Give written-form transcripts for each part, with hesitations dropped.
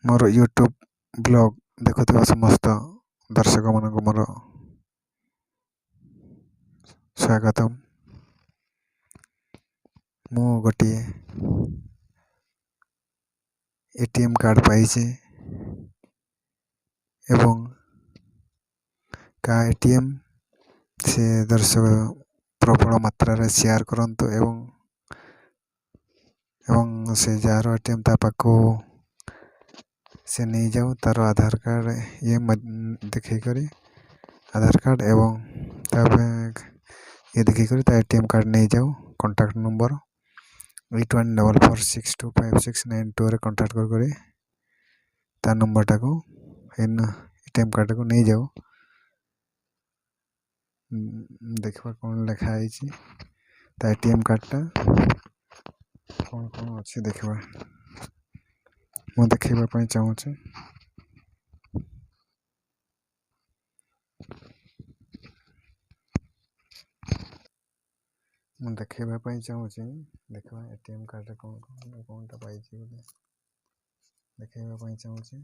मोर YouTube blog देखुଥିବା ସମସ୍ତ ଦର୍ଶକମାନଙ୍କୁ ମୋର ସ୍ୱାଗତମ୍। ମୁଁ ଗୋଟିଏ एटीएम कार्ड पाइଛି ଏବଂ का एटीएम से दर्शक प्रबल मात्रा शेयर करंतु एवं से जार एटीएम ता पाखु से नहीं जाऊ तार आधार कार्ड ये देखी करी आधार कार्ड एवं ये देखी करी एटीएम कार्ड नहीं जाऊ कॉन्टैक्ट नंबर 8144625692 रे कॉन्टैक्ट कर ता नंबर टाको एटीएम कार्ड को नहीं जाऊ देखा कौन लिखा है एटीएम कार्ड टा कौन कौन अच्छे देखा मु देखा चाहूँचे मैं देखा चाहूँचे देखा एटीएम कार्ड कौन कौन कौन टा पाई देखा चाहूँचे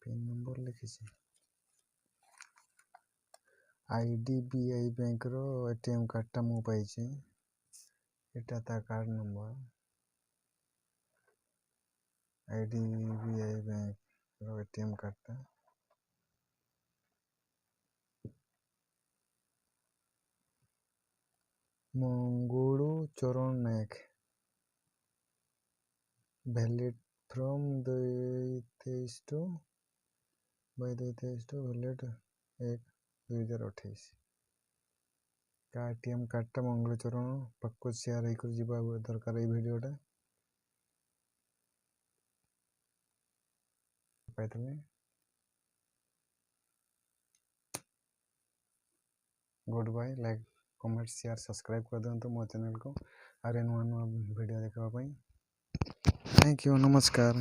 पिन नंबर लिखी आईडीबीआई बैंक रो एटीएम कार्ड टा मु पाई एटा ता कार्ड नंबर आईडीबीआई बैंक रो एटीएम कार्ड टा मंगुड़ू चरण नायक वैलिड फ्रॉम 2023 टू वैलिड 1/2028 का एटीएम कार्ड टा मंगुड़ू चरण पक्को शेयर होकर जीवा दरकार ये वीडियोटा पाइथले goodbye like comment share subscribe कर दिंतु मो चैनल को आरे नुआ नुआ वीडियो देखा थैंक यू नमस्कार।